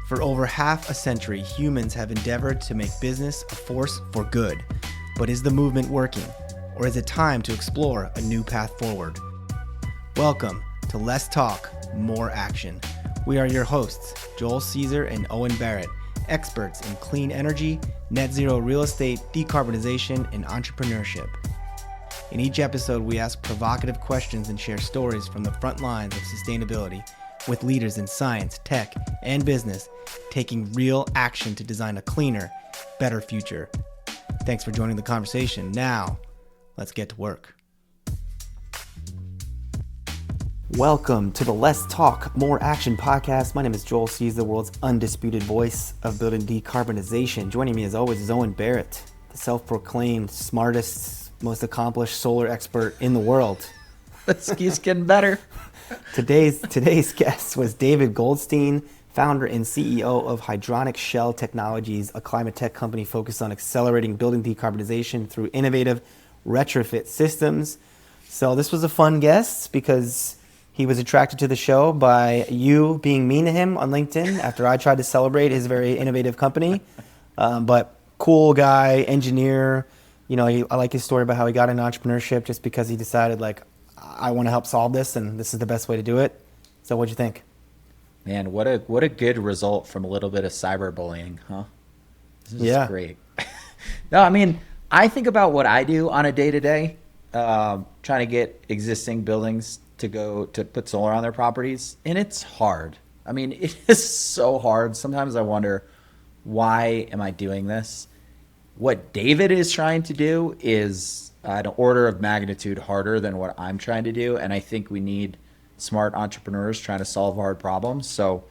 For over half a century, humans have endeavored to make business a force for good. But is the movement working? Or is it time to explore a new path forward? Welcome to Less Talk, More Action. We are your hosts, Joel Caesar and Owen Barrett, experts in clean energy, net zero real estate, decarbonization, and entrepreneurship. In each episode, we ask provocative questions and share stories from the front lines of sustainability with leaders in science, tech, and business taking real action to design a cleaner, better future. Thanks for joining the conversation. Now, let's get to work. Welcome to the Less Talk, More Action podcast. My name is Joel Caesar, the world's undisputed voice of building decarbonization. Joining me as always is Owen Barrett, the self-proclaimed smartest, most accomplished solar expert in the world. This keeps getting better. Today's guest was David Goldstein, founder and CEO of Hydronic Shell Technologies, a climate tech company focused on accelerating building decarbonization through innovative retrofit systems. So this was a fun guest because he was attracted to the show by you being mean to him on LinkedIn after I tried to celebrate his very innovative company. But cool guy, engineer. You know, I like his story about how he got into entrepreneurship just because he decided, like, I want to help solve this, and this is the best way to do it. So what'd you think? Man, what a good result from a little bit of cyberbullying, huh? This is great. No, I mean, I think about what I do on a day-to-day, trying to get existing buildings to put solar on their properties, and it's hard. I mean, it is so hard. Sometimes I wonder, why am I doing this? What David is trying to do is an order of magnitude harder than what I'm trying to do, and I think we need smart entrepreneurs trying to solve hard problems. So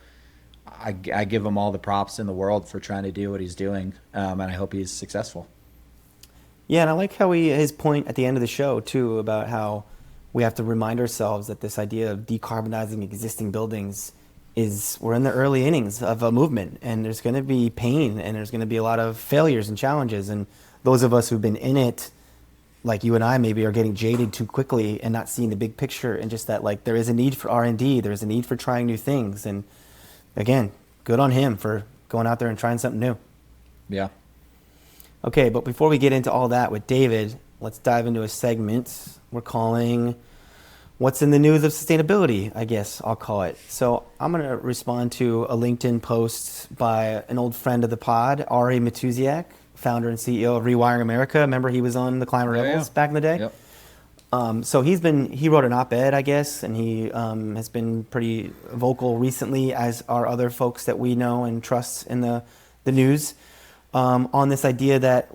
I give him all the props in the world for trying to do what he's doing, and I hope he's successful. Yeah, and I like how his point at the end of the show too about how we have to remind ourselves that this idea of decarbonizing existing buildings we're in the early innings of a movement, and there's going to be pain, and there's going to be a lot of failures and challenges, and those of us who've been in it, like you and I, maybe are getting jaded too quickly and not seeing the big picture, and just that, like, there is a need for R&D, there is a need for trying new things. And again, good on him for going out there and trying something new. Yeah. Okay, but before we get into all that with David, let's dive into a segment we're calling What's in the News of Sustainability, I guess I'll call it. So I'm going to respond to a LinkedIn post by an old friend of the pod, Ari Matuziak, founder and CEO of Rewiring America. Remember, he was on the Climate Rebels back in the day? Yep. So he wrote an op-ed, I guess, and he has been pretty vocal recently, as are other folks that we know and trust in the news, on this idea that,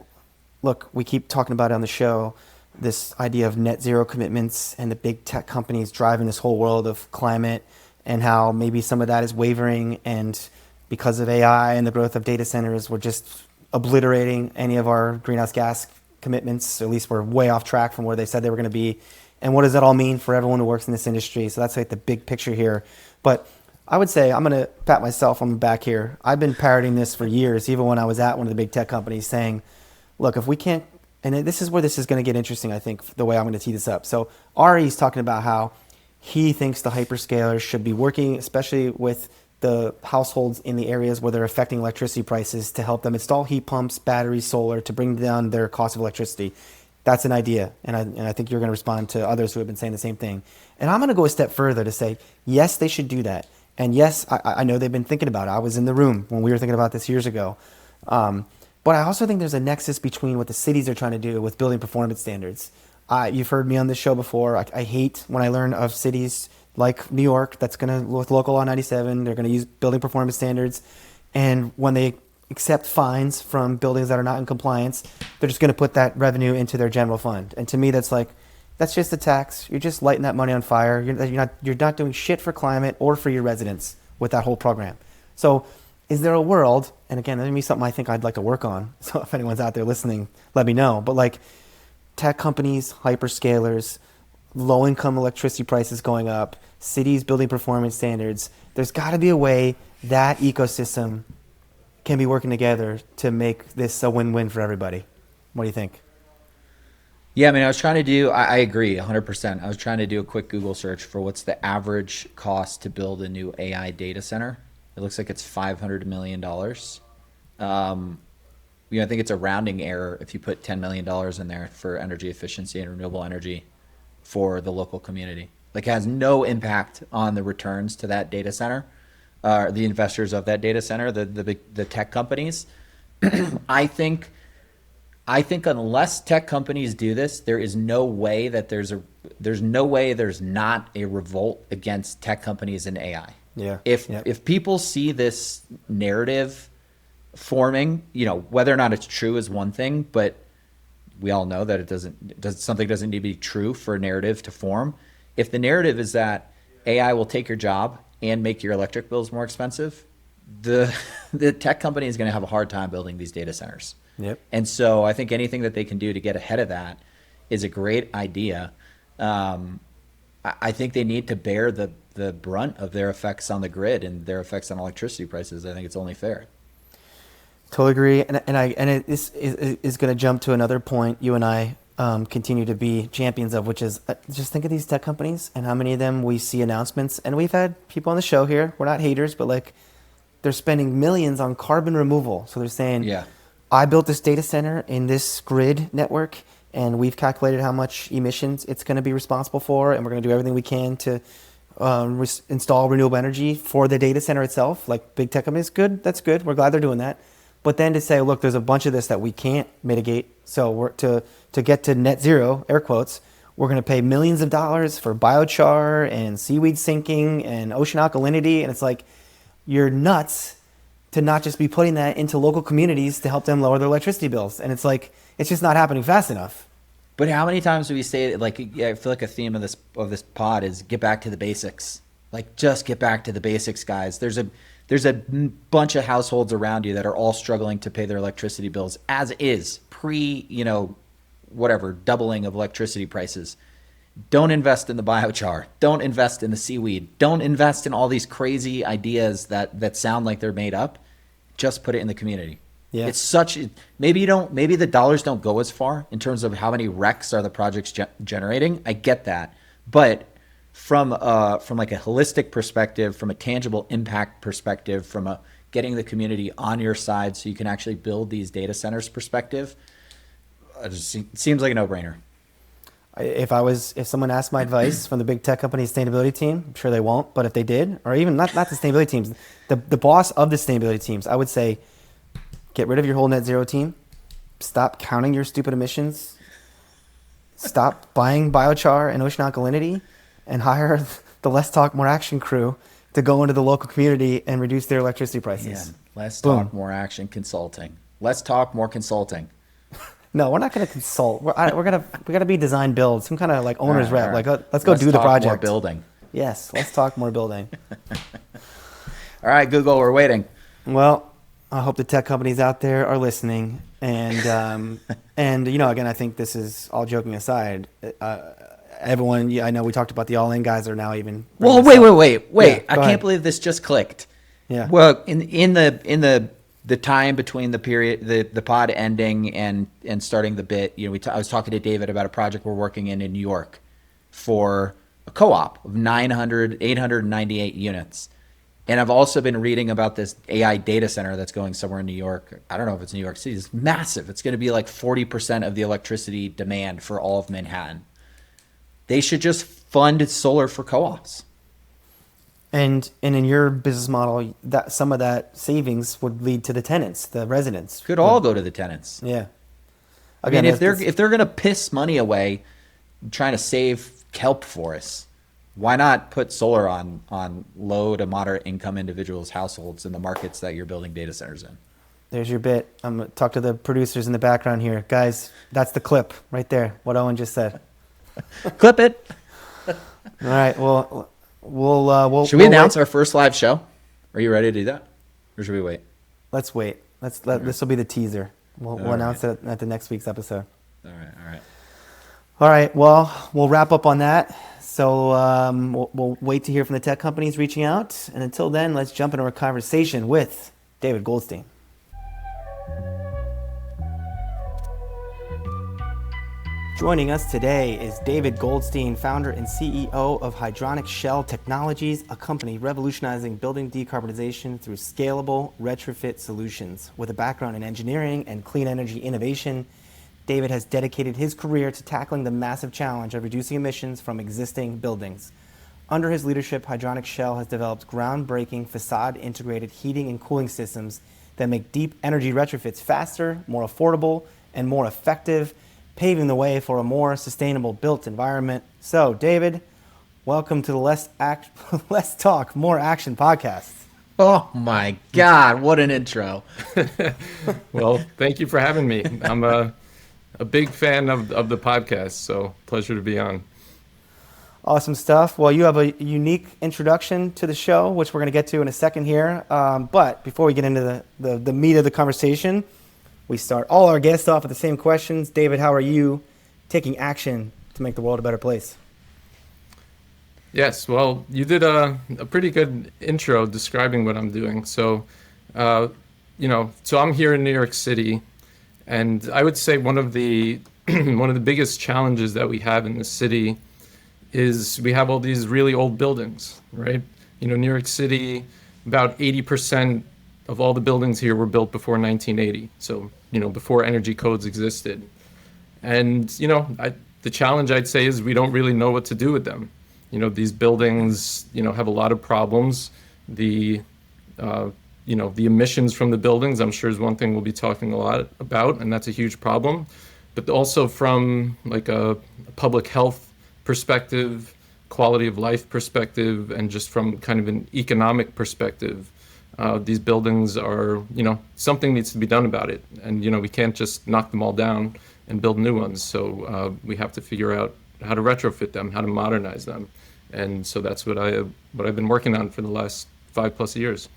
look, we keep talking about it on the show, this idea of net zero commitments and the big tech companies driving this whole world of climate, and how maybe some of that is wavering, and because of AI and the growth of data centers, we're just obliterating any of our greenhouse gas commitments. At least we're way off track from where they said they were going to be. And what does that all mean for everyone who works in this industry? So that's like the big picture here. But I would say, I'm going to pat myself on the back here. I've been parroting this for years, even when I was at one of the big tech companies, saying, look, if we can't, and this is where this is going to get interesting, I think, the way I'm going to tee this up. So Ari's talking about how he thinks the hyperscalers should be working, especially with the households in the areas where they're affecting electricity prices, to help them install heat pumps, batteries, solar, to bring down their cost of electricity. That's an idea. And I think you're going to respond to others who have been saying the same thing. And I'm going to go a step further to say, yes, they should do that. And yes, I know they've been thinking about it. I was in the room when we were thinking about this years ago. But I also think there's a nexus between what the cities are trying to do with building performance standards. You've heard me on this show before. I hate when I learn of cities like New York that's going to, with local law 97, they're going to use building performance standards. And when they accept fines from buildings that are not in compliance, they're just going to put that revenue into their general fund. And to me, that's just a tax. You're just lighting that money on fire. You're not doing shit for climate or for your residents with that whole program. So is there a world, and again, that may be something I think I'd like to work on. So if anyone's out there listening, let me know. But like tech companies, hyperscalers, low-income electricity prices going up, cities building performance standards, there's got to be a way that ecosystem can be working together to make this a win-win for everybody. What do you think? Yeah, I mean, I agree 100%. I was trying to do a quick Google search for what's the average cost to build a new AI data center. It looks like it's $500 million. I think it's a rounding error if you put $10 million in there for energy efficiency and renewable energy for the local community. Like, it has no impact on the returns to that data center, the investors of that data center, the tech companies. I think unless tech companies do this, there is no way that there's not a revolt against tech companies and AI. Yeah. If people see this narrative forming, whether or not it's true is one thing, but we all know that something doesn't need to be true for a narrative to form. If the narrative is that AI will take your job and make your electric bills more expensive, the tech company is going to have a hard time building these data centers. Yep. And so I think anything that they can do to get ahead of that is a great idea. I think they need to bear the brunt of their effects on the grid and their effects on electricity prices. I think it's only fair. Totally agree, and it is going to jump to another point you and I continue to be champions of, which is just think of these tech companies and how many of them we see announcements, and we've had people on the show here. We're not haters, but like they're spending millions on carbon removal. So they're saying, yeah, I built this data center in this grid network, and we've calculated how much emissions it's going to be responsible for, and we're going to do everything we can to install renewable energy for the data center itself. Like big tech companies, good, that's good. We're glad they're doing that. But then to say, look, there's a bunch of this that we can't mitigate. So we're to get to net zero, air quotes, we're going to pay millions of dollars for biochar and seaweed sinking and ocean alkalinity. And it's like, you're nuts to not just be putting that into local communities to help them lower their electricity bills. And it's like, it's just not happening fast enough. But how many times do we say, like, I feel like a theme of this pod is get back to the basics. Like, just get back to the basics, guys. There's a bunch of households around you that are all struggling to pay their electricity bills as is doubling of electricity prices. Don't invest in the biochar. Don't invest in the seaweed. Don't invest in all these crazy ideas that sound like they're made up. Just put it in the community. Yeah. It's maybe the dollars don't go as far in terms of how many RECs are the projects generating. I get that. But from like a holistic perspective, from a tangible impact perspective, from getting the community on your side so you can actually build these data centers perspective, it seems like a no-brainer. If someone asked my advice from the big tech company sustainability team, I'm sure they won't, but if they did, or even not the sustainability teams, the boss of the sustainability teams, I would say, get rid of your whole net zero team, stop counting your stupid emissions, stop buying biochar and ocean alkalinity, and hire the Less Talk More Action crew to go into the local community and reduce their electricity prices. Man, less talk, more action consulting. Less talk, more consulting. No, we're not going to consult. We got to be design build, some kind of like owner's rep. Right. Like, let's go do the project. More building. Yes, let's talk more building. All right, Google, we're waiting. Well, I hope the tech companies out there are listening, and again, I think this is all joking aside. Everyone, I know we talked about the all-in guys are now even. Well, wait. Yeah, I can't ahead. believe this just clicked. Yeah. Well, in the time between the period, the pod ending and starting the bit, I was talking to David about a project we're working in New York for a co-op of 898 units. And I've also been reading about this AI data center that's going somewhere in New York. I don't know if it's New York City. It's massive. It's going to be like 40% of the electricity demand for all of Manhattan. They should just fund solar for co-ops. And in your business model, that some of that savings would lead to the tenants, the residents. Could all go to the tenants. Yeah. Again, if they're going to piss money away trying to save kelp forests, why not put solar on low to moderate income individuals' households in the markets that you're building data centers in? There's your bit. I'm going to talk to the producers in the background here. Guys, that's the clip right there, what Owen just said. Clip it. All right. Well, we'll should we announce our first live show? Are you ready to do that? Or should we wait? Let's wait. This will be the teaser. We'll announce it at the next week's episode. All right. Well, we'll wrap up on that. So we'll wait to hear from the tech companies reaching out. And until then, let's jump into our conversation with David Goldstein. Joining us today is David Goldstein, founder and CEO of Hydronic Shell Technologies, a company revolutionizing building decarbonization through scalable retrofit solutions. With a background in engineering and clean energy innovation, David has dedicated his career to tackling the massive challenge of reducing emissions from existing buildings. Under his leadership, Hydronic Shell has developed groundbreaking facade-integrated heating and cooling systems that make deep energy retrofits faster, more affordable, and more effective, paving the way for a more sustainable built environment. So, David, welcome to the Less Talk, More Action podcast. Oh my God, what an intro. Well, thank you for having me. I'm a big fan of the podcast, so pleasure to be on. Awesome stuff. Well, you have a unique introduction to the show, which we're going to get to in a second here. But before we get into the meat of the conversation, we start all our guests off with the same questions. David, how are you taking action to make the world a better place? Yes, well, you did a pretty good intro describing what I'm doing. So, so I'm here in New York City, and I would say one of the one of the biggest challenges that we have in the city is we have all these really old buildings, right? New York City, about 80% of all the buildings here were built before 1980. So, before energy codes existed. And, the challenge I'd say is we don't really know what to do with them. These buildings, have a lot of problems. The emissions from the buildings, I'm sure is one thing we'll be talking a lot about, and that's a huge problem. But also from like a public health perspective, quality of life perspective, and just from kind of an economic perspective, these buildings are, something needs to be done about it. And, we can't just knock them all down and build new ones. So we have to figure out how to retrofit them, how to modernize them. And so that's what I've been working on for the last 5+ years.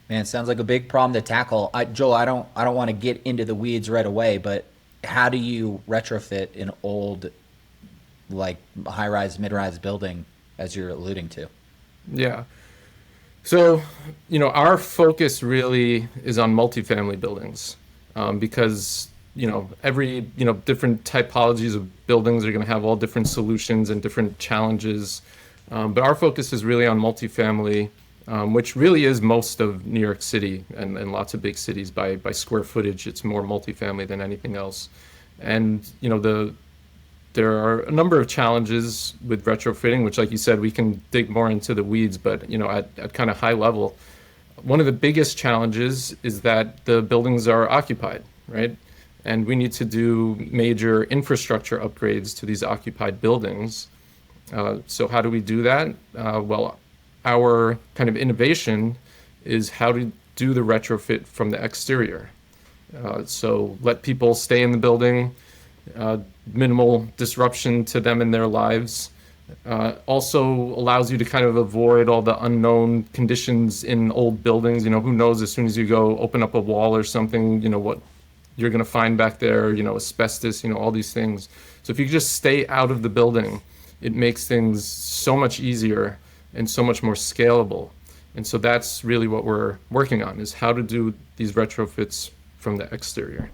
Man, sounds like a big problem to tackle. Joel, I don't want to get into the weeds right away, but how do you retrofit an old, like high-rise, mid-rise building, as you're alluding to? Yeah. So, our focus really is on multifamily buildings because, every, different typologies of buildings are going to have all different solutions and different challenges. But our focus is really on multifamily, which really is most of New York City and lots of big cities by square footage. It's more multifamily than anything else. And, there are a number of challenges with retrofitting, which, like you said, we can dig more into the weeds, but, at kind of high level, one of the biggest challenges is that the buildings are occupied, right? And we need to do major infrastructure upgrades to these occupied buildings. So how do we do that? Well, our kind of innovation is how to do the retrofit from the exterior. So let people stay in the building, minimal disruption to them in their lives. Also allows you to kind of avoid all the unknown conditions in old buildings. Who knows, as soon as you go open up a wall or something, what you're going to find back there, asbestos, all these things. So if you just stay out of the building, it makes things so much easier and so much more scalable. And so that's really what we're working on, is how to do these retrofits from the exterior.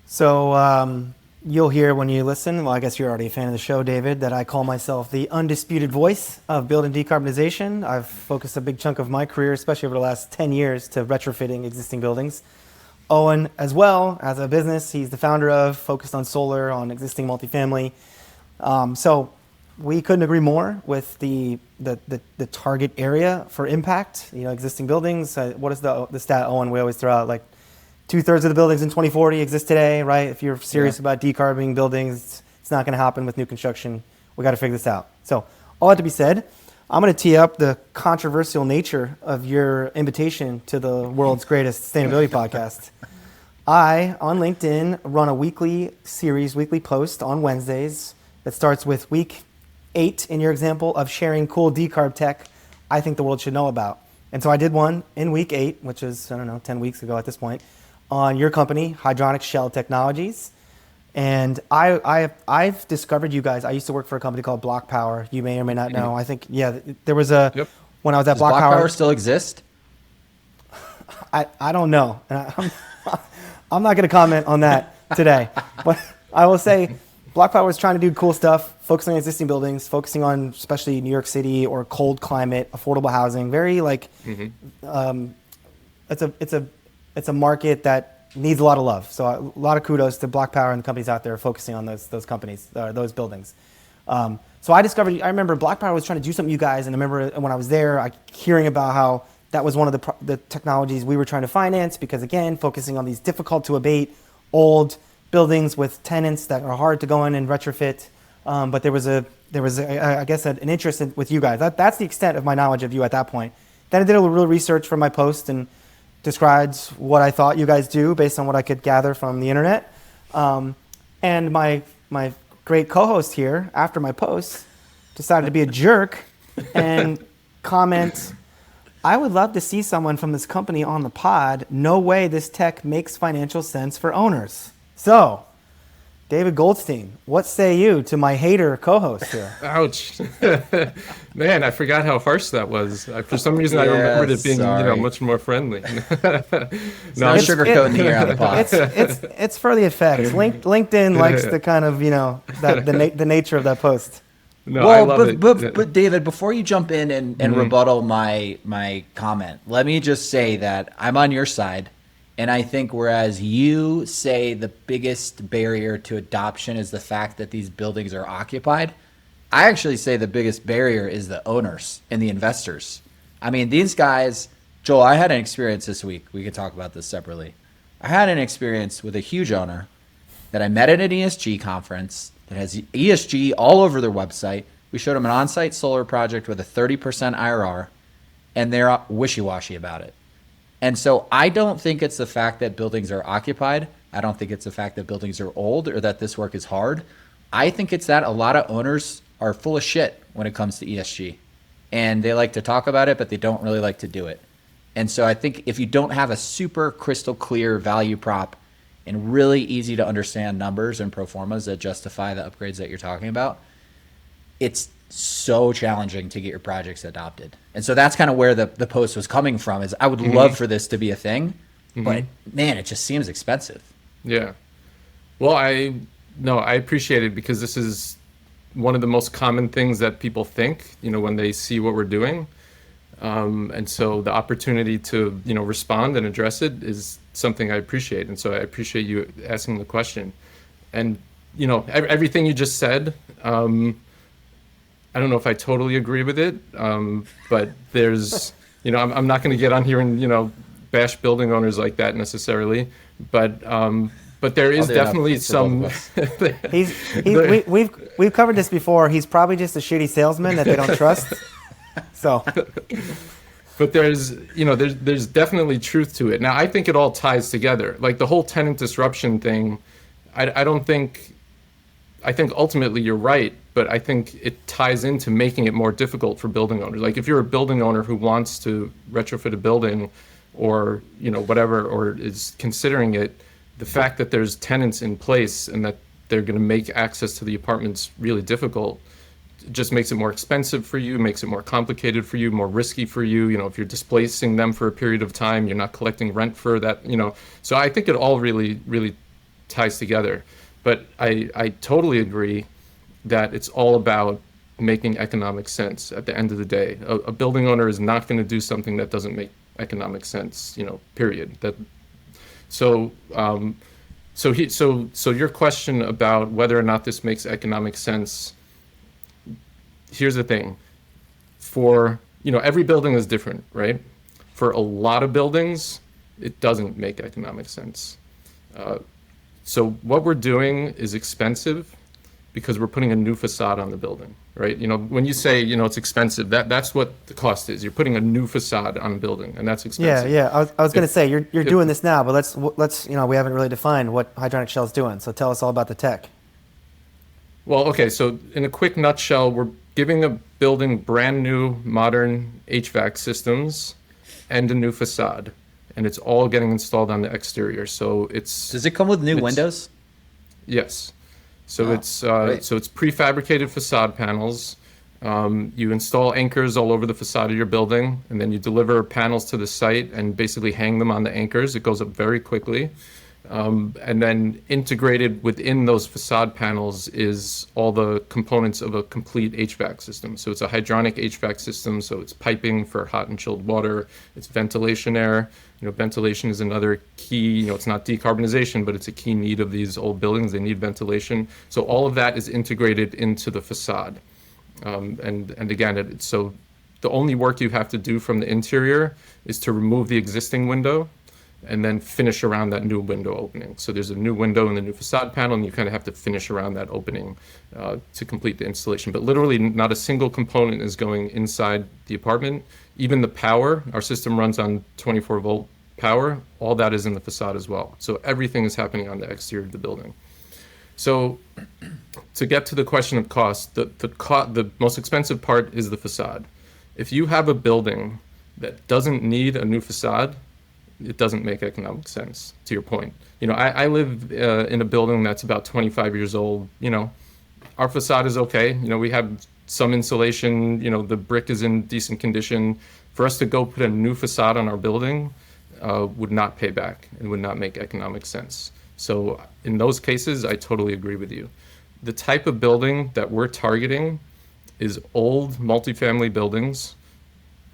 So you'll hear when you listen, well, I guess you're already a fan of the show, David, that I call myself the undisputed voice of building decarbonization. I've focused a big chunk of my career, especially over the last 10 years, to retrofitting existing buildings. Owen, as well, as a business, he's the founder of, focused on solar, on existing multifamily. So we couldn't agree more with the target area for impact, existing buildings. What is the stat, Owen, we always throw out, like 2/3 of the buildings in 2040 exist today, right? If you're serious about decarboning buildings, it's not going to happen with new construction. We got to figure this out. So all that to be said, I'm going to tee up the controversial nature of your invitation to the world's greatest sustainability podcast. I, on LinkedIn, run a weekly post on Wednesdays that starts with week 8, in your example, of sharing cool decarb tech I think the world should know about. And so I did one in week 8, which is, 10 weeks ago at this point, on your company, Hydronic Shell Technologies. And I've discovered you guys. I used to work for a company called Block Power. You may or may not know. I think, there was when I was at Does Block Power still exist? I don't know. I'm not going to comment on that. today. But I will say, Block Power was trying to do cool stuff, focusing on existing buildings, focusing on especially New York City or cold climate, affordable housing. Very like, it's a market that needs a lot of love. So a lot of kudos to Block Power and the companies out there focusing on those companies, those buildings. So I remember Block Power was trying to do something with you guys, and I remember when I was there, hearing about how that was one of the technologies we were trying to finance because, again, focusing on these difficult to abate old buildings with tenants that are hard to go in and retrofit. But there was I guess an interest with you guys. That's the extent of my knowledge of you at that point. Then I did a little research for my post and described what I thought you guys do based on what I could gather from the internet. And my great co-host here, after my post, decided to be a jerk and comment, I would love to see someone from this company on the pod. No way this tech makes financial sense for owners. So, David Goldstein, what say you to my hater co-host here? Ouch. Man, I forgot how harsh that was. For some reason, I remembered it being much more friendly. No sugarcoating the air on the pod. It's for the effects. LinkedIn likes the kind of, the nature of that post. No, I love it. But David, before you jump in and rebuttal my comment, let me just say that I'm on your side. And I think whereas you say the biggest barrier to adoption is the fact that these buildings are occupied, I actually say the biggest barrier is the owners and the investors. I mean, these guys, Joel, I had an experience this week. We could talk about this separately. I had an experience with a huge owner that I met at an ESG conference that has ESG all over their website. We showed them an on-site solar project with a 30% IRR, and they're wishy-washy about it. And so I don't think it's the fact that buildings are occupied. I don't think it's the fact that buildings are old or that this work is hard. I think it's that a lot of owners are full of shit when it comes to ESG. And they like to talk about it, but they don't really like to do it. And so I think if you don't have a super crystal clear value prop and really easy to understand numbers and pro formas that justify the upgrades that you're talking about, it's so challenging to get your projects adopted. And so that's kind of where the post was coming from, is I would love for this to be a thing, but man, it just seems expensive. Yeah. Well, I appreciate it because this is one of the most common things that people think, when they see what we're doing. And so the opportunity to, respond and address it is something I appreciate. And so I appreciate you asking the question. And, everything you just said, I don't know if I totally agree with it, but there's, I'm not going to get on here and, bash building owners like that necessarily, but there is definitely some. We've covered this before. He's probably just a shitty salesman that they don't trust. So. But there's definitely truth to it. Now, I think it all ties together. Like the whole tenant disruption thing, I think ultimately you're right, but I think it ties into making it more difficult for building owners. Like if you're a building owner who wants to retrofit a building or, whatever, or is considering it, the fact that there's tenants in place and that they're going to make access to the apartments really difficult just makes it more expensive for you, makes it more complicated for you, more risky for you. If you're displacing them for a period of time, you're not collecting rent for that, So I think it all really, really ties together. But I totally agree that it's all about making economic sense at the end of the day. A building owner is not going to do something that doesn't make economic sense, period. So your question about whether or not this makes economic sense, here's the thing. For, every building is different, right? For a lot of buildings, it doesn't make economic sense. So what we're doing is expensive because we're putting a new facade on the building, right? When you say, it's expensive, that's what the cost is. You're putting a new facade on a building, and that's expensive. Yeah. I was going to say, you're doing this now, but let's we haven't really defined what Hydronic Shell is doing. So tell us all about the tech. Well, okay. So in a quick nutshell, we're giving a building brand new modern HVAC systems and a new facade. And it's all getting installed on the exterior. So Does it come with new windows? Yes. So it's prefabricated facade panels. You install anchors all over the facade of your building, and then you deliver panels to the site and basically hang them on the anchors. It goes up very quickly. And then integrated within those facade panels is all the components of a complete HVAC system. So it's a hydronic HVAC system. So it's piping for hot and chilled water. It's ventilation air. Ventilation is another key, it's not decarbonization, but it's a key need of these old buildings. They need ventilation. So all of that is integrated into the facade. And again, so the only work you have to do from the interior is to remove the existing window and then finish around that new window opening. So there's a new window in the new facade panel, and you kind of have to finish around that opening to complete the installation. But literally not a single component is going inside the apartment. Even the power, our system runs on 24-volt power, all that is in the facade as well. So everything is happening on the exterior of the building. So to get to the question of cost, the most expensive part is the facade. If you have a building that doesn't need a new facade, it doesn't make economic sense, to your point. I live in a building that's about 25 years old. Our facade is okay. We have some insulation, the brick is in decent condition. For us to go put a new facade on our building would not pay back and would not make economic sense. So in those cases, I totally agree with you. The type of building that we're targeting is old multifamily buildings,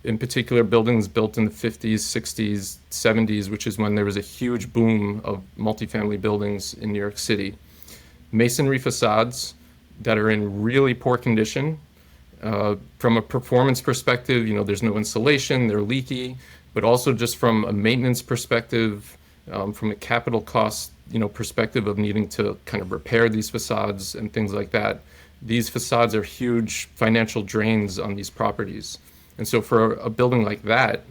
in particular buildings built in the 50s, 60s, 70s, which is when there was a huge boom of multifamily buildings in New York City. Masonry facades that are in really poor condition. From a performance perspective, there's no insulation, they're leaky, but also just from a maintenance perspective, from a capital cost, perspective of needing to kind of repair these facades and things like that. These facades are huge financial drains on these properties. And so for a building like that,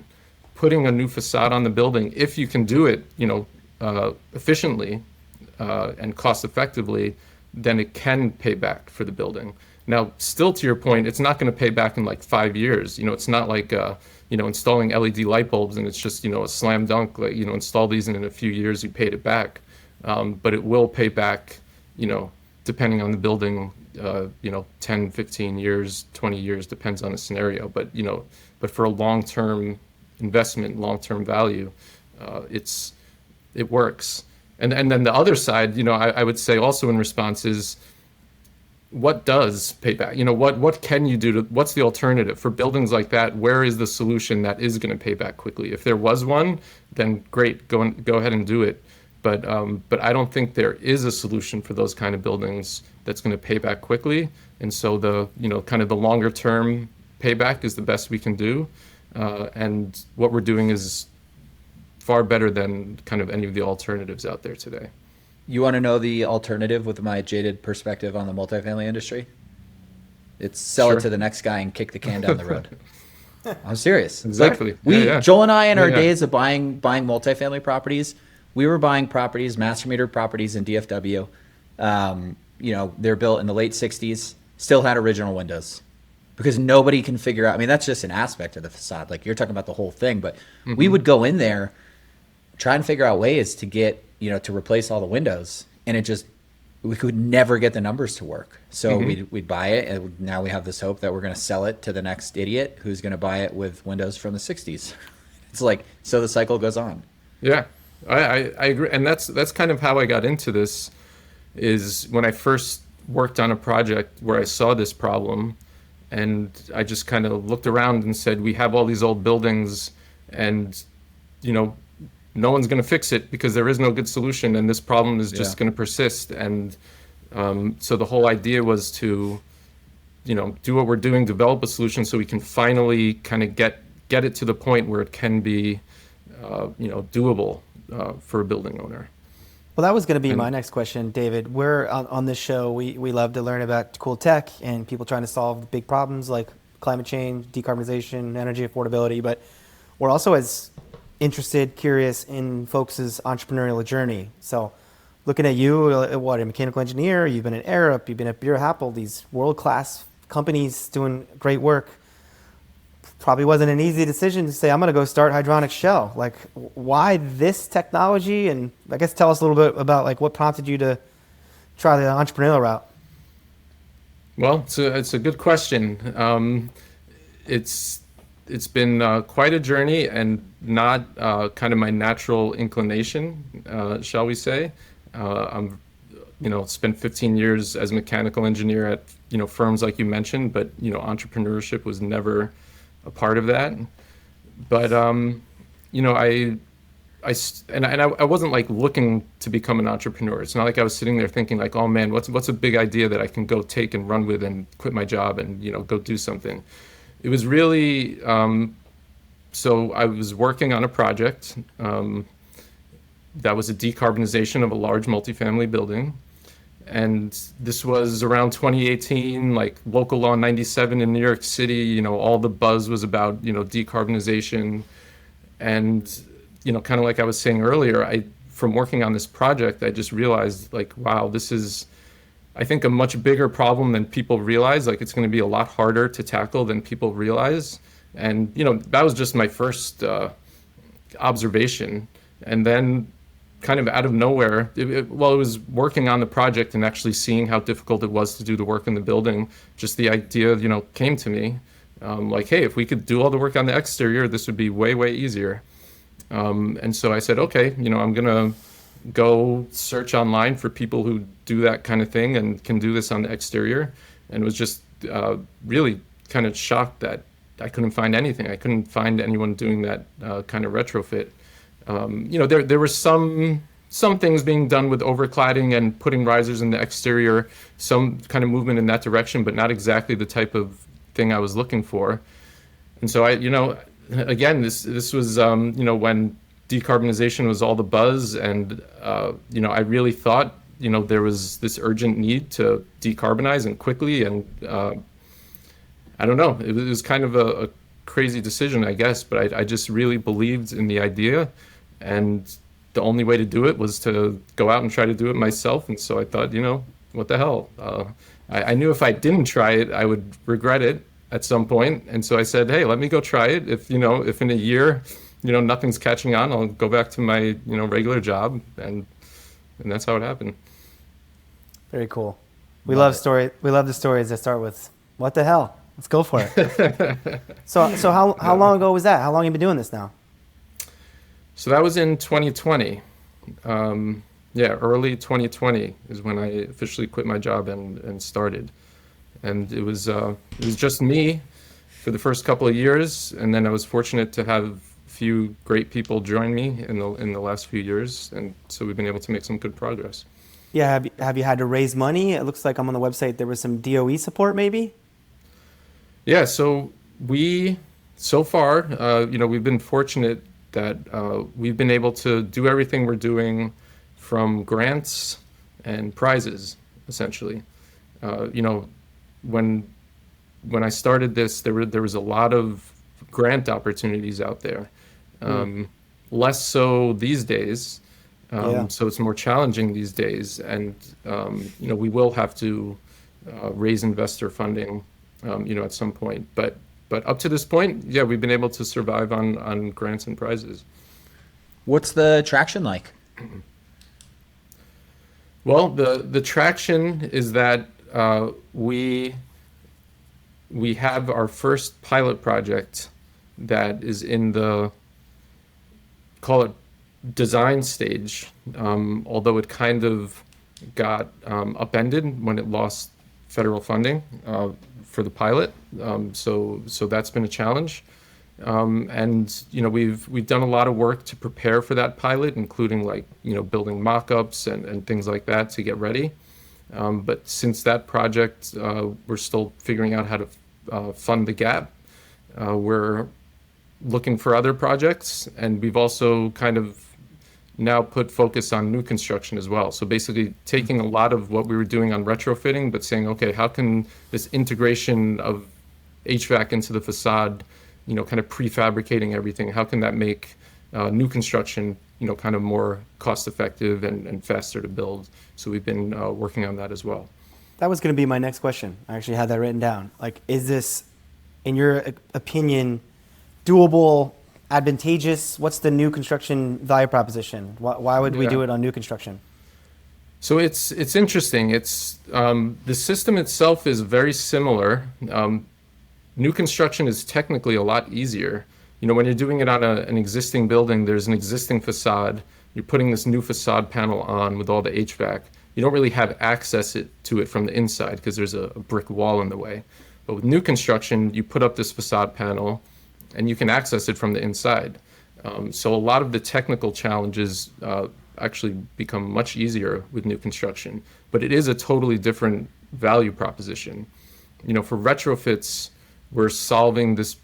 putting a new facade on the building, if you can do it, efficiently and cost effectively, then it can pay back for the building. Now, still to your point, it's not going to pay back in like 5 years. It's not like, installing LED light bulbs and it's just, a slam dunk, like, install these and in a few years you paid it back. But it will pay back, depending on the building, 10, 15 years, 20 years, depends on the scenario. But for a long-term investment, long-term value, it works. And then the other side, I would say also in response is, what does pay back? What can you do what's the alternative for buildings like that? Where is the solution that is going to pay back quickly? If there was one, then great, go ahead and do it. But I don't think there is a solution for those kind of buildings that's going to pay back quickly. And so the kind of the longer term payback is the best we can do. And what we're doing is far better than kind of any of the alternatives out there today. You want to know the alternative with my jaded perspective on the multifamily industry? It's sell Sure. it to the next guy and kick the can down the road. I'm serious. Exactly. Like Joel and I, in our Yeah. days of buying multifamily properties, we were buying properties, master metered properties in DFW. They're built in the late 60s, still had original windows because nobody can figure out. I mean, that's just an aspect of the facade. Like you're talking about the whole thing, but we would go in there, try and figure out ways to get, to replace all the windows. And we could never get the numbers to work. So we'd buy it. And now we have this hope that we're going to sell it to the next idiot who's going to buy it with windows from the 60s. It's like, so the cycle goes on. Yeah, I agree. And that's kind of how I got into this, is when I first worked on a project where I saw this problem and I just kind of looked around and said, we have all these old buildings and, no one's going to fix it because there is no good solution and this problem is just going to persist. And so the whole idea was to, do what we're doing, develop a solution so we can finally kind of get it to the point where it can be, doable for a building owner. Well, that was going to be my next question, David. We're on this show, we love to learn about cool tech and people trying to solve big problems like climate change, decarbonization, energy affordability, but we're also as interested, curious in folks' entrepreneurial journey. So looking at you, a mechanical engineer, you've been at Arup, you've been at Bureau Happel, these world-class companies doing great work. Probably wasn't an easy decision to say, I'm going to go start Hydronic Shell. Like, why this technology? And I guess tell us a little bit about like what prompted you to try the entrepreneurial route. Well, it's a good question. It's been quite a journey, and not kind of my natural inclination, shall we say. I'm, spent 15 years as a mechanical engineer at, firms like you mentioned, but, entrepreneurship was never a part of that. But, I wasn't like looking to become an entrepreneur. It's not like I was sitting there thinking like, oh man, what's a big idea that I can go take and run with and quit my job and, go do something. It was really, so I was working on a project that was a decarbonization of a large multifamily building. And this was around 2018, like local law 97 in New York City, all the buzz was about, decarbonization. And, kind of like I was saying earlier, from working on this project, I just realized like, wow, this is, I think, a much bigger problem than people realize. Like it's going to be a lot harder to tackle than people realize. And, that was just my first observation. And then kind of out of nowhere, while I was working on the project and actually seeing how difficult it was to do the work in the building, just the idea, came to me. Like, hey, if we could do all the work on the exterior, this would be way, way easier. And so I said, okay, I'm going to go search online for people who do that kind of thing and can do this on the exterior. And was just really kind of shocked that I couldn't find anything. I couldn't find anyone doing that kind of retrofit. There were some things being done with overcladding and putting risers in the exterior, some kind of movement in that direction, but not exactly the type of thing I was looking for. And so again, this was, when decarbonization was all the buzz, and, I really thought, there was this urgent need to decarbonize and quickly. And I don't know, it was kind of a crazy decision, I guess, but I just really believed in the idea. And the only way to do it was to go out and try to do it myself. And so I thought, what the hell? I knew if I didn't try it, I would regret it at some point. And so I said, hey, let me go try it. If in a year, nothing's catching on, I'll go back to my, regular job. And that's how it happened. Very cool. We love the stories that start with, what the hell? Let's go for it. So how long ago was that? How long have you been doing this now? So that was in 2020. Early 2020 is when I officially quit my job and started. And it was just me for the first couple of years, and then I was fortunate to have a few great people join me in the last few years, and so we've been able to make some good progress. Yeah, have you had to raise money? It looks like I'm on the website. There was some DOE support, maybe. Yeah, so so far, we've been fortunate that we've been able to do everything we're doing from grants and prizes, essentially. When I started this, there was a lot of grant opportunities out there. Less so these days. So it's more challenging these days, and we will have to raise investor funding, at some point. But up to this point, yeah, we've been able to survive on grants and prizes. What's the traction like? Well, the traction is that we have our first pilot project that is in the, call it, design stage, although it kind of got upended when it lost federal funding for the pilot. So that's been a challenge. And we've done a lot of work to prepare for that pilot, including building mock-ups and things like that to get ready. But since that project, we're still figuring out how to fund the gap. We're looking for other projects, and we've also kind of now put focus on new construction as well. So basically taking a lot of what we were doing on retrofitting, but saying, okay, how can this integration of HVAC into the facade, kind of prefabricating everything, how can that make new construction, kind of more cost effective and faster to build? So we've been working on that as well. That was going to be my next question. I actually had that written down. Is this, in your opinion, doable, advantageous? What's the new construction value proposition? Why would we do it on new construction? So it's interesting. It's the system itself is very similar. New construction is technically a lot easier. when you're doing it on an existing building, there's an existing facade. You're putting this new facade panel on with all the HVAC. You don't really have access to it from the inside because there's a brick wall in the way. But with new construction, you put up this facade panel and you can access it from the inside. So a lot of the technical challenges actually become much easier with new construction, but it is a totally different value proposition. For retrofits, we're solving this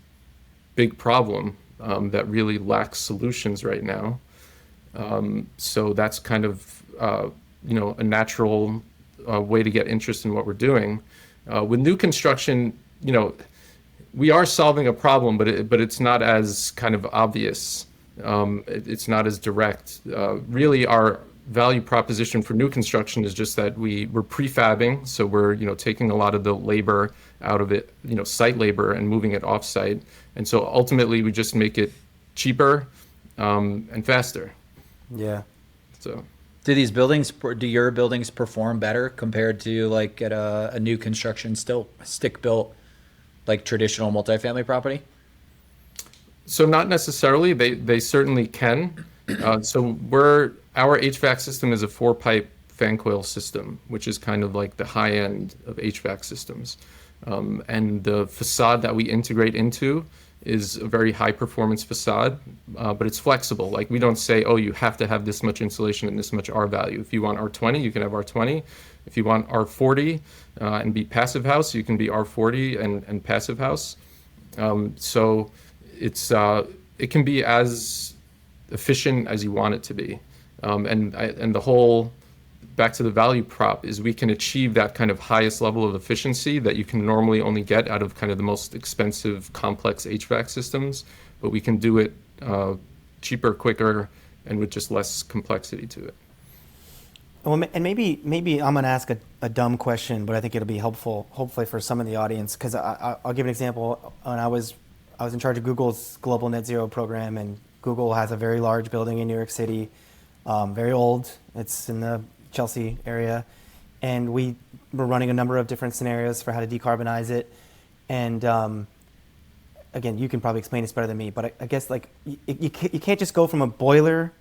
big problem that really lacks solutions right now. So that's kind of, a natural way to get interest in what we're doing. With new construction, we are solving a problem, but it's not as kind of obvious. It's not as direct. Really, our value proposition for new construction is just that we're prefabbing, so we're taking a lot of the labor out of it, site labor, and moving it off-site. And so ultimately, we just make it cheaper and faster. Yeah. So. Do your buildings perform better compared to like at a new construction stick built like traditional multifamily property? So not necessarily. They certainly can. So our HVAC system is a 4-pipe fan coil system, which is kind of like the high end of HVAC systems. And the facade that we integrate into is a very high performance facade, but it's flexible. Like we don't say, oh, you have to have this much insulation and this much R value. If you want R20, you can have R20. If you want R40 and be passive house, you can be R40 and passive house. So it can be as efficient as you want it to be. And the whole, back to the value prop, is we can achieve that kind of highest level of efficiency that you can normally only get out of kind of the most expensive, complex HVAC systems, but we can do it cheaper, quicker, and with just less complexity to it. Well, and maybe I'm going to ask a dumb question, but I think it'll be helpful, hopefully, for some in the audience, because I'll give an example. When I was in charge of Google's global net zero program, and Google has a very large building in New York City, very old. It's in the Chelsea area, and we were running a number of different scenarios for how to decarbonize it. And again, you can probably explain this better than me, but I guess like you can't just go from a boiler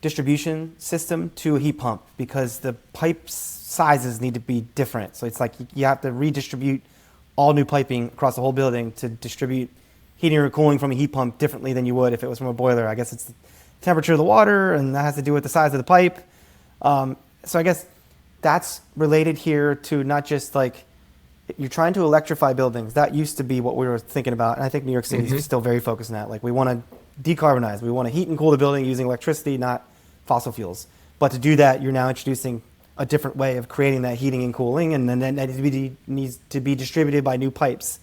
distribution system to a heat pump because the pipe sizes need to be different. So it's like you have to redistribute all new piping across the whole building to distribute heating or cooling from a heat pump differently than you would if it was from a boiler. I guess it's the temperature of the water, and that has to do with the size of the pipe. So I guess that's related here to not just like you're trying to electrify buildings. That used to be what we were thinking about. And I think New York City is still very focused on that. Like we want to decarbonize. We want to heat and cool the building using electricity, not fossil fuels. But to do that, you're now introducing a different way of creating that heating and cooling. And then that needs to be distributed by new pipes.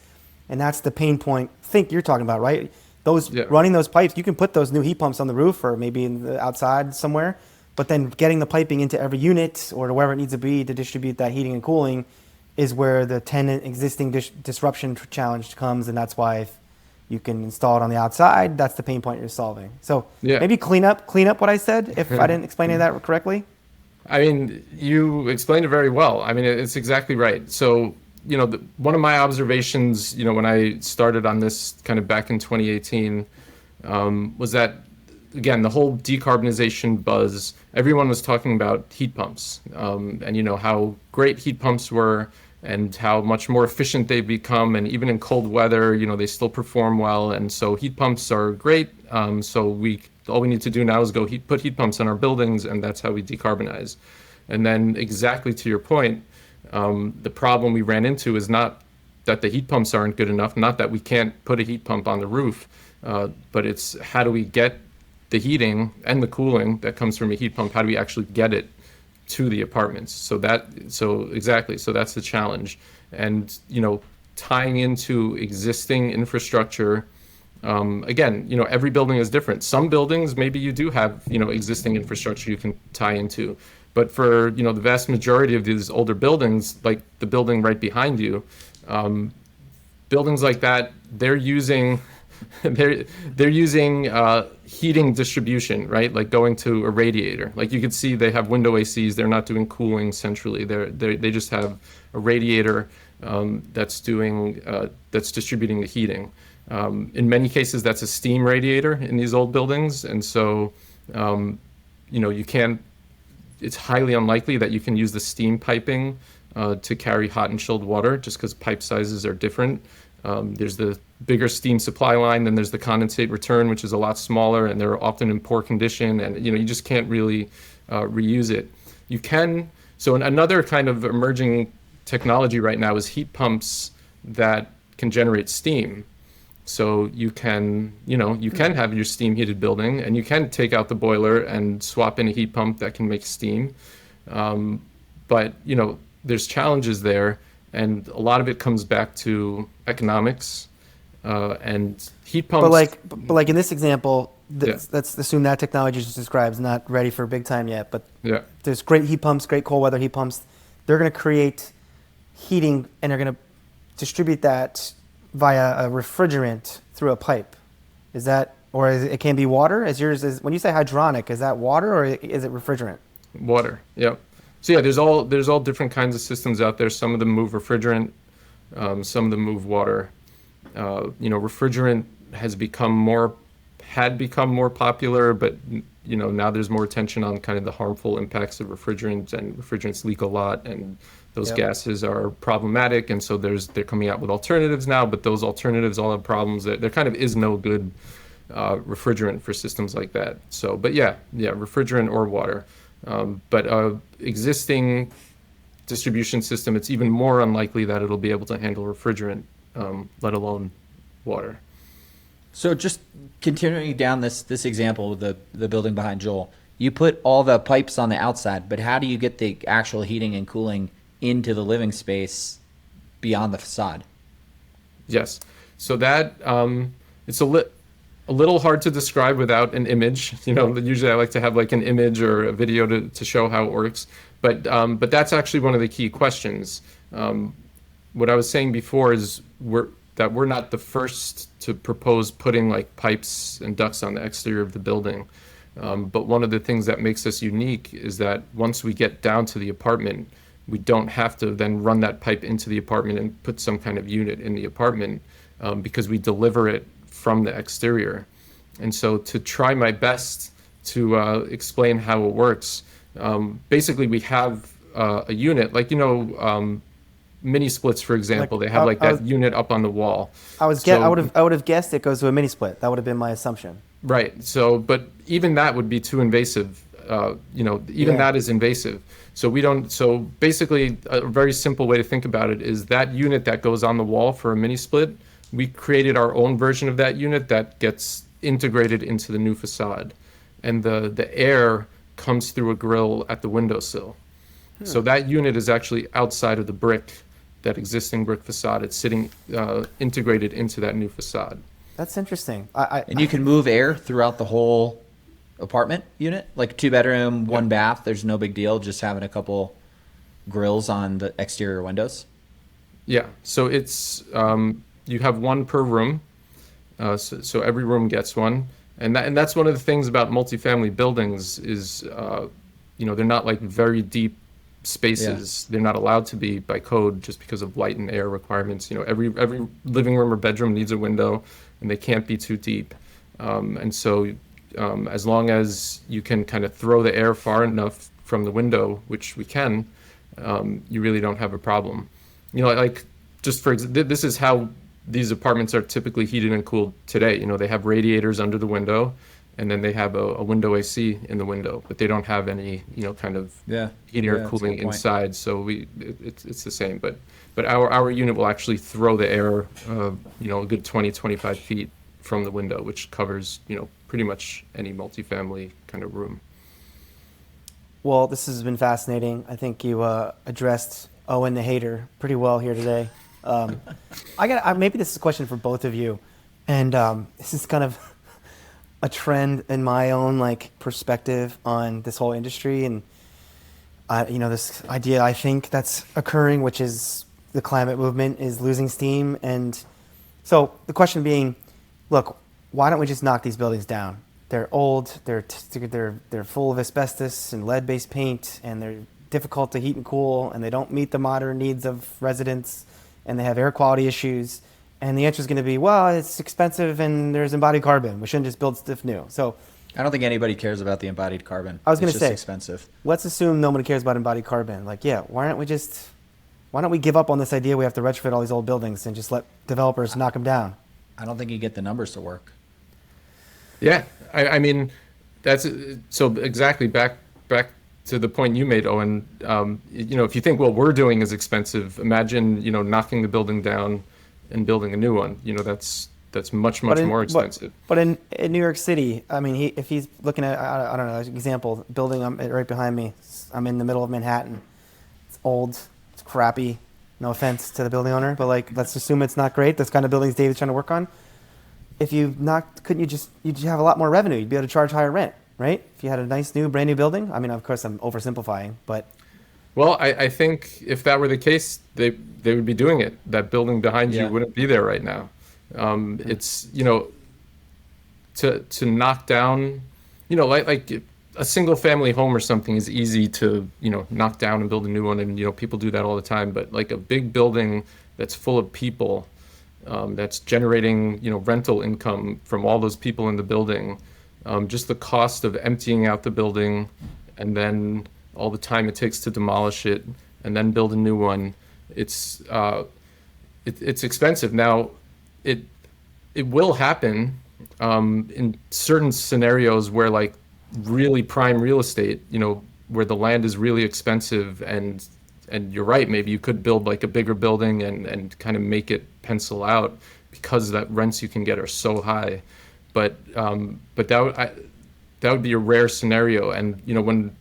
And that's the pain point I think you're talking about, right? Running those pipes, you can put those new heat pumps on the roof or maybe in the outside somewhere. But then getting the piping into every unit or wherever it needs to be to distribute that heating and cooling is where the tenant existing disruption challenge comes. And that's why if you can install it on the outside, that's the pain point you're solving. So maybe clean up what I said if I didn't explain that correctly. I mean, you explained it very well. I mean, it's exactly right. So, one of my observations, when I started on this kind of back in 2018 was that, again, the whole decarbonization buzz, everyone was talking about heat pumps and how great heat pumps were and how much more efficient they've become. And even in cold weather, they still perform well. And so heat pumps are great. So all we need to do now is go put heat pumps on our buildings, and that's how we decarbonize. And then exactly to your point, the problem we ran into is not that the heat pumps aren't good enough, not that we can't put a heat pump on the roof, but it's how do we get the heating and the cooling that comes from a heat pump, how do we actually get it to the apartments? So that's the challenge. And, tying into existing infrastructure, again, every building is different. Some buildings, maybe you do have, existing infrastructure you can tie into. But for, the vast majority of these older buildings, like the building right behind you, buildings like that, they're using heating distribution, right? Like going to a radiator. Like you could see they have window ACs. They're not doing cooling centrally. They just have a radiator that's distributing the heating. In many cases, that's a steam radiator in these old buildings, and so you can't. It's highly unlikely that you can use the steam piping to carry hot and chilled water, just because pipe sizes are different. There's the bigger steam supply line, then there's the condensate return, which is a lot smaller, and they're often in poor condition, and you just can't really reuse it. You can. So another kind of emerging technology right now is heat pumps that can generate steam. So you can have your steam heated building, and you can take out the boiler and swap in a heat pump that can make steam. But there's challenges there, and a lot of it comes back to economics and heat pumps. But like in this example, let's assume that technology just describes not ready for big time yet. But there's great heat pumps, great cold weather heat pumps. They're going to create heating, and they're going to distribute that via a refrigerant through a pipe. Is that, or it can be water? When you say hydronic, is that water or is it refrigerant? Water. Yeah. So there's all different kinds of systems out there. Some of them move refrigerant, some of them move water. Refrigerant had become more popular, but now there's more attention on kind of the harmful impacts of refrigerants, and refrigerants leak a lot, and those gases are problematic, and so they're coming out with alternatives now, but those alternatives all have problems. There kind of is no good refrigerant for systems like that. So, but refrigerant or water. But existing distribution system, it's even more unlikely that it'll be able to handle refrigerant, let alone water. So just continuing down this example with the building behind Joel, you put all the pipes on the outside, but how do you get the actual heating and cooling into the living space beyond the facade? Yes. So that it's a little hard to describe without an image. Usually I like to have like an image or a video to show how it works. But that's actually one of the key questions. What I was saying before is we're not the first to propose putting like pipes and ducts on the exterior of the building. But one of the things that makes us unique is that once we get down to the apartment, we don't have to then run that pipe into the apartment and put some kind of unit in the apartment, because we deliver it from the exterior. And so to try my best to explain how it works, basically we have a unit, like, mini splits, for example. They have that unit up on the wall. I would have guessed it goes to a mini split. That would have been my assumption. Right. So, but even that would be too invasive. That is invasive. So so basically a very simple way to think about it is that unit that goes on the wall for a mini split, we created our own version of that unit that gets integrated into the new facade. And the air comes through a grill at the windowsill. So that unit is actually outside of the brick, that existing brick facade. It's sitting integrated into that new facade. That's interesting. And you can move air throughout the whole apartment unit, like 2-bedroom, 1 bath. There's no big deal, just having a couple grills on the exterior windows. Yeah. So it's you have one per room. So every room gets one, and that's one of the things about multifamily buildings is they're not like very deep spaces. They're not allowed to be by code just because of light and air requirements. Every living room or bedroom needs a window, and they can't be too deep. And so as long as you can kind of throw the air far enough from the window, which we can, you really don't have a problem. This is how these apartments are typically heated and cooled today. They have radiators under the window, and then they have a window AC in the window, but they don't have any, kind of heating or cooling inside. So it's the same, but our unit will actually throw the air, a good 20, 25 feet from the window, which covers, pretty much any multifamily kind of room. Well, this has been fascinating. I think you addressed Owen the hater pretty well here today. Maybe this is a question for both of you, and this is kind of a trend in my own perspective on this whole industry, and this idea I think that's occurring, which is the climate movement is losing steam. And so the question being, look, why don't we just knock these buildings down? They're old, they're full of asbestos and lead-based paint, and they're difficult to heat and cool, and they don't meet the modern needs of residents. and they have air quality issues. And the answer is going to be, well, it's expensive and there's embodied carbon. We shouldn't just build stuff new. So I don't think anybody cares about the embodied carbon. I was going to say, it's expensive. Let's assume nobody cares about embodied carbon. Like, yeah, why don't we give up on this idea we have to retrofit all these old buildings and just let developers knock them down? I don't think you get the numbers to work. Yeah, I mean, that's so exactly back to the point you made, Owen. If you think what we're doing is expensive, imagine knocking the building down and building a new one. That's much more expensive. But in New York City, I mean, if he's looking at, I don't know, example, building right behind me, I'm in the middle of Manhattan. It's old, it's crappy. No offense to the building owner, but like, let's assume it's not great. Those kind of buildings David's trying to work on. If you knocked, you'd have a lot more revenue. You'd be able to charge higher rent, right? If you had a nice new brand new building. I mean, of course I'm oversimplifying, but. Well, I think if that were the case, they would be doing it. That building behind you wouldn't be there right now. It's, to knock down, like a single family home or something is easy to, knock down and build a new one. And, people do that all the time. But like a big building that's full of people, that's generating, rental income from all those people in the building, just the cost of emptying out the building and then all the time it takes to demolish it and then build a new one. It's expensive. Now, it will happen in certain scenarios where like really prime real estate, where the land is really expensive and you're right, maybe you could build like a bigger building and kind of make it pencil out because that rents you can get are so high. But that would be a rare scenario. And when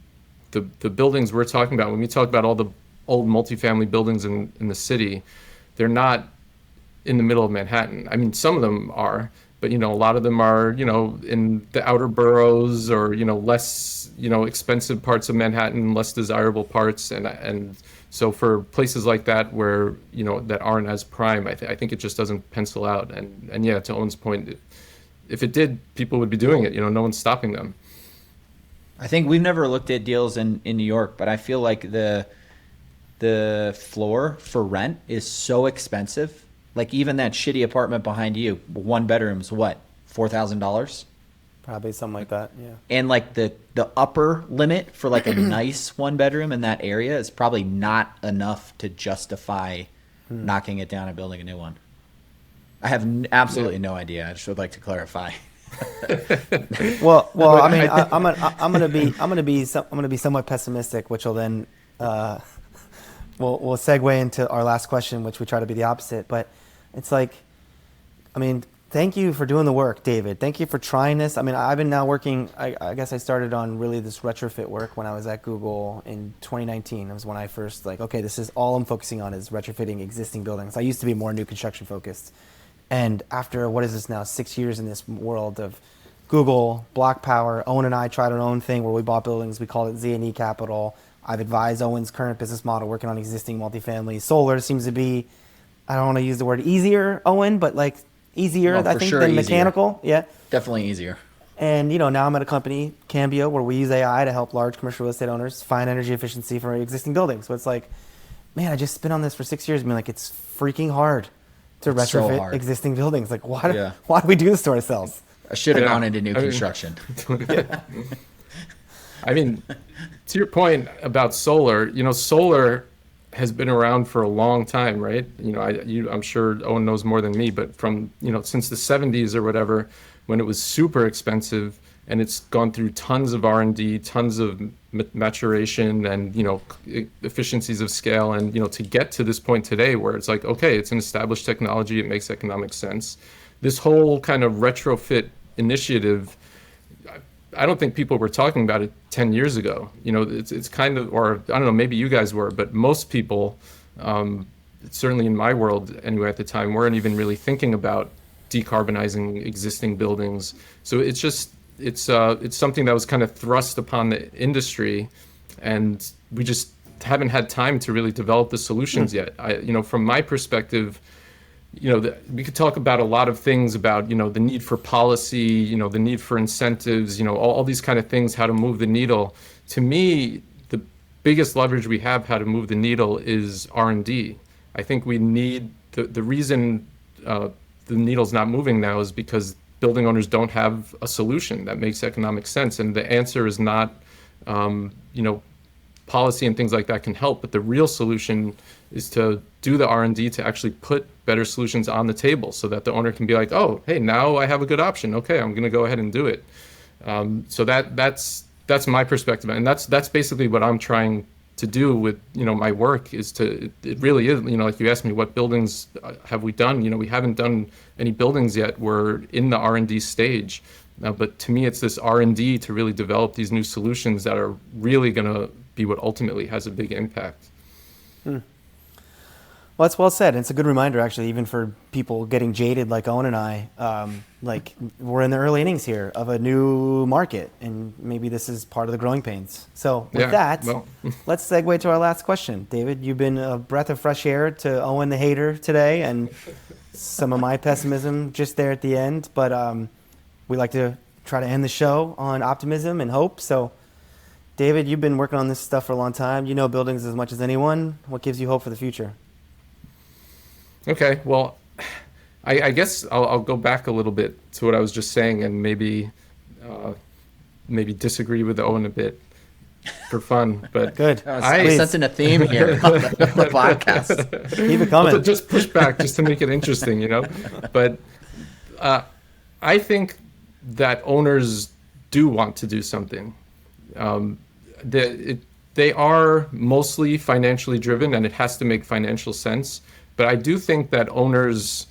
the buildings we're talking about, when we talk about all the old multifamily buildings in the city, they're not in the middle of Manhattan. I mean, some of them are, but a lot of them are, in the outer boroughs or, less, expensive parts of Manhattan, less desirable parts. And so for places like that where, that aren't as prime, I think it just doesn't pencil out. And yeah, to Owen's point, if it did, people would be doing it, no one's stopping them. I think we've never looked at deals in New York, but I feel like the floor for rent is so expensive. Like even that shitty apartment behind you, one bedroom's what, $4,000? Probably something like that, yeah. And like the upper limit for like a nice one bedroom in that area is probably not enough to justify knocking it down and building a new one. I have absolutely no idea. I just would like to clarify. Well, I mean, I'm gonna be somewhat pessimistic, which will then we'll segue into our last question, which we try to be the opposite. But it's like, I mean, thank you for doing the work, David. Thank you for trying this. I mean, I've been now working. I guess I started on really this retrofit work when I was at Google in 2019. It was when I first okay, this is all I'm focusing on is retrofitting existing buildings. I used to be more new construction focused. And after, what is this now, 6 years in this world of Google, Block Power, Owen and I tried our own thing where we bought buildings. We called it Z&E Capital. I've advised Owen's current business model working on existing multifamily. Solar seems to be, I don't want to use the word easier, Owen, but like easier, I think, than mechanical. Yeah. Definitely easier. And, now I'm at a company, Cambio, where we use AI to help large commercial real estate owners find energy efficiency for existing buildings. So it's like, man, I just been on this for 6 years. I mean, like, it's freaking hard to retrofit existing buildings. Like, why do we do this to ourselves? I should have gone into new construction. I mean, to your point about solar, solar has been around for a long time, right? I'm sure Owen knows more than me, but from, since the 70s or whatever, when it was super expensive, and it's gone through tons of R&D, tons of maturation and, efficiencies of scale. And, to get to this point today where it's like, okay, it's an established technology. It makes economic sense. This whole kind of retrofit initiative, I don't think people were talking about it 10 years ago. It's kind of, or I don't know, maybe you guys were, but most people, certainly in my world anyway at the time, weren't even really thinking about decarbonizing existing buildings. So it's just, it's something that was kind of thrust upon the industry, and we just haven't had time to really develop the solutions yet. From my perspective, we could talk about a lot of things about, the need for policy, the need for incentives, all these kind of things, how to move the needle. To me, the biggest leverage we have how to move the needle is R&D. I think we need the reason the needle's not moving now is because building owners don't have a solution that makes economic sense. And the answer is not, policy and things like that can help, but the real solution is to do the R&D to actually put better solutions on the table so that the owner can be like, oh, hey, now I have a good option. Okay, I'm going to go ahead and do it. So that's my perspective, and that's basically what I'm trying to do with my work. Is to, it really is, like you asked me, what buildings have we done? We haven't done any buildings yet. We're in the R&D stage, but to me, it's this R&D to really develop these new solutions that are really going to be what ultimately has a big impact. Well, that's well said. And it's a good reminder, actually, even for people getting jaded like Owen and I. Like, we're in the early innings here of a new market, and maybe this is part of the growing pains. So with let's segue to our last question. David, you've been a breath of fresh air to Owen the hater today, and some of my pessimism just there at the end. But we like to try to end the show on optimism and hope. So, David, you've been working on this stuff for a long time. You know buildings as much as anyone. What gives you hope for the future? Okay, well, I guess I'll go back a little bit to what I was just saying, and maybe disagree with Owen a bit for fun. But good. I'm sensing a theme here on the podcast. Keep it coming. Well, just push back, just to make it interesting, But I think that owners do want to do something. They are mostly financially driven, and it has to make financial sense. But I do think that owners,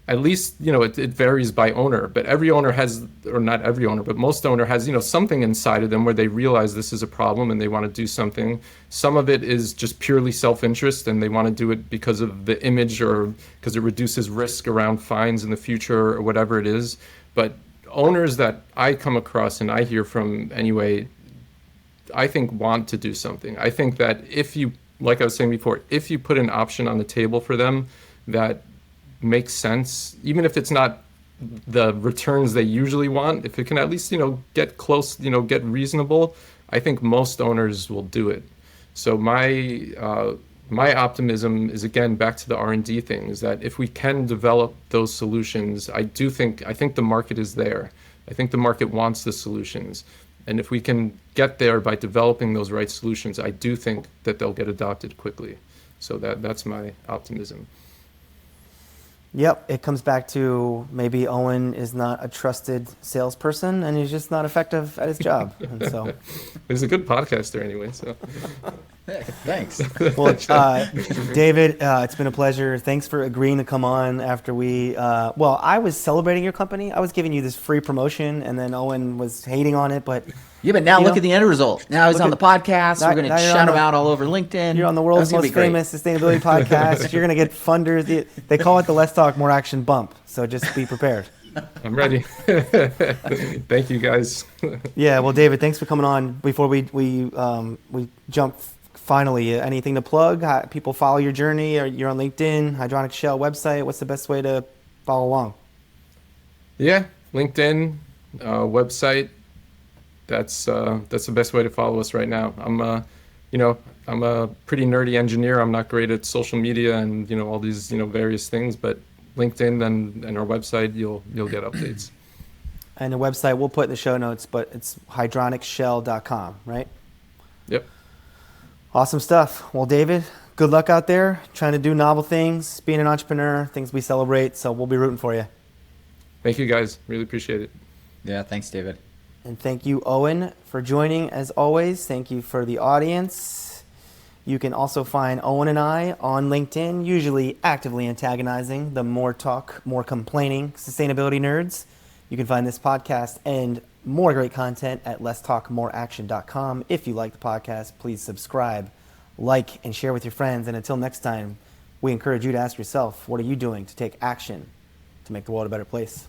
at least, it varies by owner, but every owner has, or not every owner, but most owner has, something inside of them where they realize this is a problem and they want to do something. Some of it is just purely self-interest, and they want to do it because of the image or because it reduces risk around fines in the future or whatever it is. But owners that I come across and I hear from anyway, I think want to do something. I think that like I was saying before, if you put an option on the table for them that makes sense, even if it's not the returns they usually want, if it can at least, get close, get reasonable, I think most owners will do it. So my optimism is, again, back to the R&D thing, is that if we can develop those solutions, I think the market is there. I think the market wants the solutions. And if we can get there by developing those right solutions, I do think that they'll get adopted quickly. So that's my optimism. Yep, it comes back to maybe Owen is not a trusted salesperson, and he's just not effective at his job. And so, he's a good podcaster anyway. So, thanks. Well, David, it's been a pleasure. Thanks for agreeing to come on after I was celebrating your company. I was giving you this free promotion, and then Owen was hating on it, but. Yeah, but now look at the end result. Now he's on the podcast. We're going to shout him out all over LinkedIn. You're on the world's most famous sustainability podcast. You're going to get funders. They call it the Let's Talk More Action bump. So just be prepared. I'm ready. Thank you, guys. Yeah, well, David, thanks for coming on. Before we jump finally, anything to plug? How people follow your journey? You're on LinkedIn, Hydronic Shell website. What's the best way to follow along? Yeah, LinkedIn, website. That's the best way to follow us right now. I'm a pretty nerdy engineer. I'm not great at social media and all these various things, but LinkedIn and our website, you'll get updates. And the website we'll put in the show notes, but it's hydronicshell.com, right? Yep. Awesome stuff. Well, David, good luck out there trying to do novel things, being an entrepreneur, things we celebrate. So we'll be rooting for you. Thank you, guys. Really appreciate it. Yeah, thanks, David. And thank you, Owen, for joining as always. Thank you for the audience. You can also find Owen and I on LinkedIn, usually actively antagonizing the more talk, more complaining sustainability nerds. You can find this podcast and more great content at letstalkmoreaction.com. If you like the podcast, please subscribe, like, and share with your friends. And until next time, we encourage you to ask yourself, what are you doing to take action to make the world a better place?